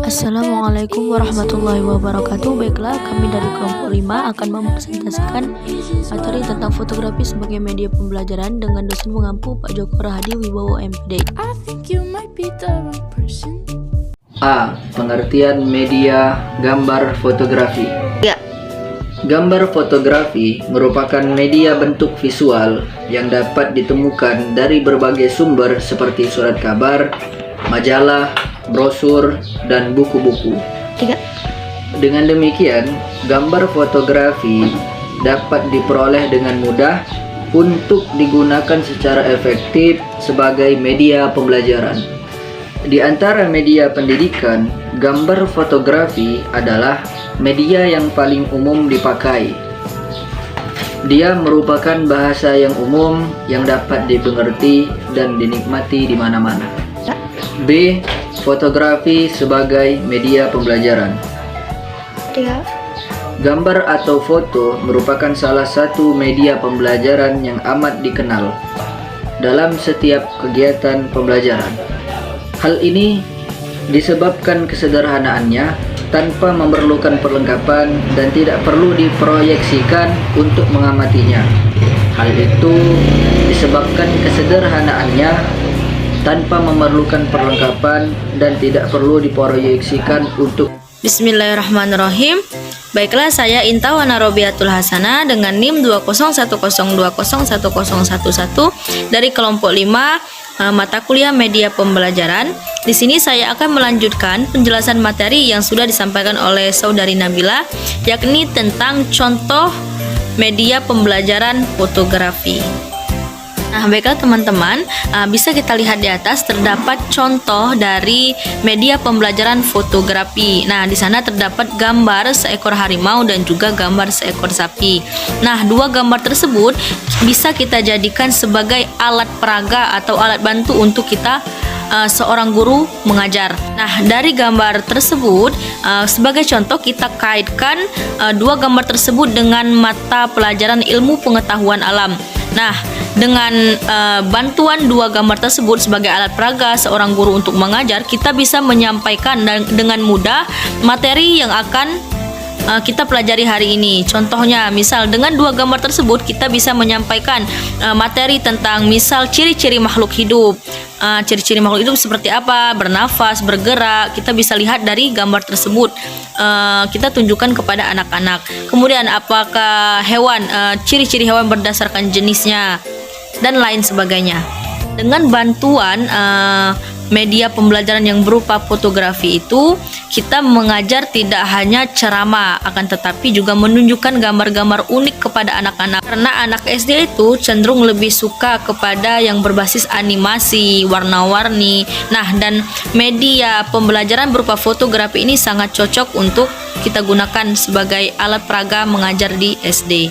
Assalamualaikum warahmatullahi wabarakatuh. Baiklah, kami dari kelompok 5 akan mempresentasikan materi tentang fotografi sebagai media pembelajaran dengan dosen mengampu Pak Joko Rahadi Wibowo MPD. A. Pengertian media gambar fotografi. Ya. Gambar fotografi merupakan media bentuk visual yang dapat ditemukan dari berbagai sumber seperti surat kabar, majalah, brosur, dan buku-buku. Dengan demikian, gambar fotografi dapat diperoleh dengan mudah untuk digunakan secara efektif sebagai media pembelajaran. Di antara media pendidikan, gambar fotografi adalah media yang paling umum dipakai. Dia merupakan bahasa yang umum yang dapat dimengerti dan dinikmati di mana-mana. B. Fotografi sebagai media pembelajaran. Gambar atau foto merupakan salah satu media pembelajaran yang amat dikenal dalam setiap kegiatan pembelajaran. Hal ini disebabkan kesederhanaannya tanpa memerlukan perlengkapan dan tidak perlu diproyeksikan untuk mengamatinya. Hal itu disebabkan kesederhanaannya tanpa memerlukan perlengkapan dan tidak perlu diproyeksikan untuk. Bismillahirrahmanirrahim. Baiklah, saya Inta Wana Robiatul Hasanah dengan NIM 201020111 dari kelompok 5 mata kuliah media pembelajaran. Di sini saya akan melanjutkan penjelasan materi yang sudah disampaikan oleh Saudari Nabila, yakni tentang contoh media pembelajaran fotografi. Nah, baiklah teman-teman, bisa kita lihat di atas terdapat contoh dari media pembelajaran fotografi. Nah, di sana terdapat gambar seekor harimau dan juga gambar seekor sapi. Nah, dua gambar tersebut bisa kita jadikan sebagai alat peraga atau alat bantu untuk kita seorang guru mengajar. Nah, dari gambar tersebut sebagai contoh kita kaitkan dua gambar tersebut dengan mata pelajaran ilmu pengetahuan alam. Nah, dengan bantuan dua gambar tersebut sebagai alat peraga seorang guru untuk mengajar, kita bisa menyampaikan dengan mudah materi yang akan kita pelajari hari ini. Contohnya, misal dengan dua gambar tersebut kita bisa menyampaikan materi tentang misal ciri-ciri makhluk hidup. Ciri-ciri makhluk hidup seperti apa, bernafas, bergerak, kita bisa lihat dari gambar tersebut. Kita tunjukkan kepada anak-anak. Kemudian apakah hewan, ciri-ciri hewan berdasarkan jenisnya dan lain sebagainya. Dengan bantuan media pembelajaran yang berupa fotografi itu, kita mengajar tidak hanya ceramah, akan tetapi juga menunjukkan gambar-gambar unik kepada anak-anak. Karena anak SD itu cenderung lebih suka kepada yang berbasis animasi, warna-warni. Nah, dan media pembelajaran berupa fotografi ini sangat cocok untuk kita gunakan sebagai alat peraga mengajar di SD.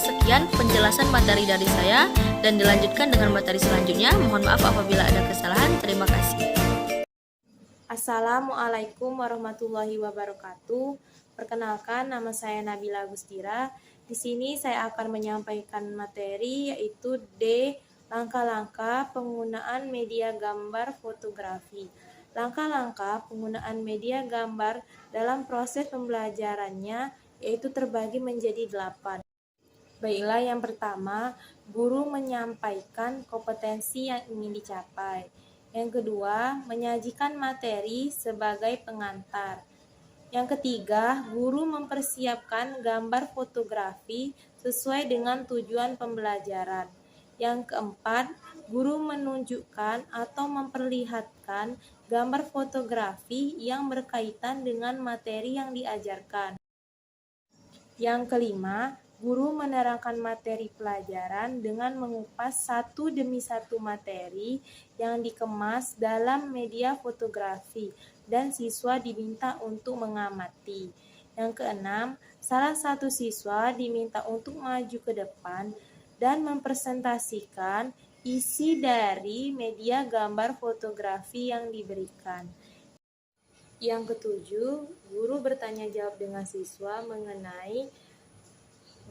Sekian penjelasan materi dari saya dan dilanjutkan dengan materi selanjutnya. Mohon maaf apabila ada kesalahan. Terima kasih. Assalamualaikum warahmatullahi wabarakatuh. Perkenalkan, nama saya Nabila Agustira. Di sini saya akan menyampaikan materi yaitu D. Langkah-langkah penggunaan media gambar fotografi. Langkah-langkah penggunaan media gambar dalam proses pembelajarannya yaitu terbagi menjadi 8. Baiklah, yang pertama, guru menyampaikan kompetensi yang ingin dicapai. Yang kedua, menyajikan materi sebagai pengantar. Yang ketiga, guru mempersiapkan gambar fotografi sesuai dengan tujuan pembelajaran. Yang keempat, guru menunjukkan atau memperlihatkan gambar fotografi yang berkaitan dengan materi yang diajarkan. Yang kelima, guru menerangkan materi pelajaran dengan mengupas satu demi satu materi yang dikemas dalam media fotografi dan siswa diminta untuk mengamati. Yang keenam, salah satu siswa diminta untuk maju ke depan dan mempresentasikan isi dari media gambar fotografi yang diberikan. Yang ketujuh, guru bertanya jawab dengan siswa mengenai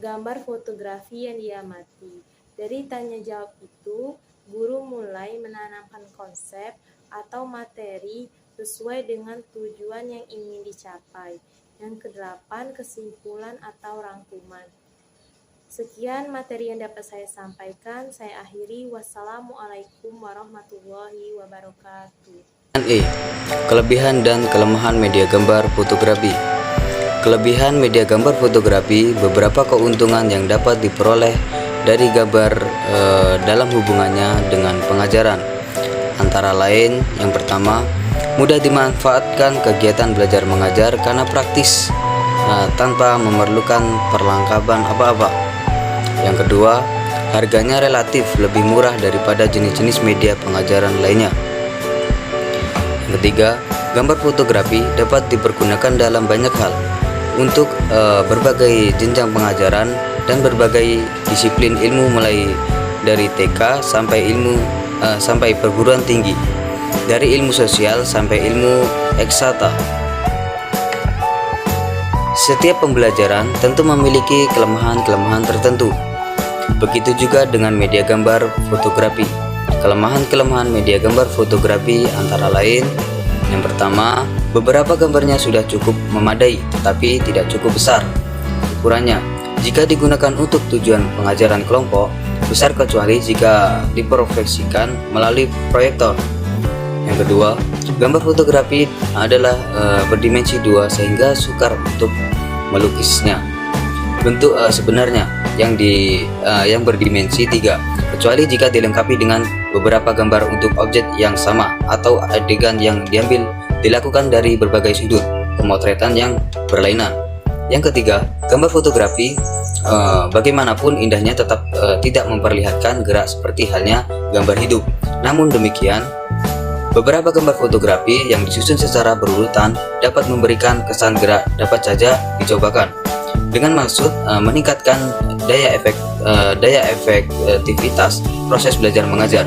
gambar fotografi yang diamati. Dari tanya jawab itu, guru mulai menanamkan konsep atau materi sesuai dengan tujuan yang ingin dicapai. Yang kedelapan, kesimpulan atau rangkuman. Sekian materi yang dapat saya sampaikan. Saya akhiri. Wassalamualaikum warahmatullahi wabarakatuh. Kelebihan dan kelemahan media gambar fotografi. Kelebihan media gambar fotografi, beberapa keuntungan yang dapat diperoleh dari gambar dalam hubungannya dengan pengajaran. Antara lain, yang pertama, mudah dimanfaatkan kegiatan belajar mengajar karena praktis tanpa memerlukan perlengkapan apa-apa. Yang kedua, harganya relatif lebih murah daripada jenis-jenis media pengajaran lainnya. Yang ketiga, gambar fotografi dapat dipergunakan dalam banyak hal untuk berbagai jenjang pengajaran dan berbagai disiplin ilmu, mulai dari TK sampai perguruan tinggi, dari ilmu sosial sampai ilmu eksakta. Setiap pembelajaran tentu memiliki kelemahan-kelemahan tertentu. Begitu juga dengan media gambar fotografi. Kelemahan-kelemahan media gambar fotografi antara lain, yang pertama, beberapa gambarnya sudah cukup memadai tetapi tidak cukup besar ukurannya jika digunakan untuk tujuan pengajaran kelompok besar, kecuali jika diprofesikan melalui proyektor. Yang kedua, gambar fotografi adalah berdimensi 2 sehingga sukar untuk melukisnya. Bentuk sebenarnya yang berdimensi 3, kecuali jika dilengkapi dengan beberapa gambar untuk objek yang sama atau adegan yang dilakukan dari berbagai sudut pemotretan yang berlainan. Yang ketiga, gambar fotografi bagaimanapun indahnya tetap tidak memperlihatkan gerak seperti halnya gambar hidup. Namun demikian, beberapa gambar fotografi yang disusun secara berurutan dapat memberikan kesan gerak dapat saja dicobakan dengan maksud meningkatkan daya efektivitas proses belajar mengajar.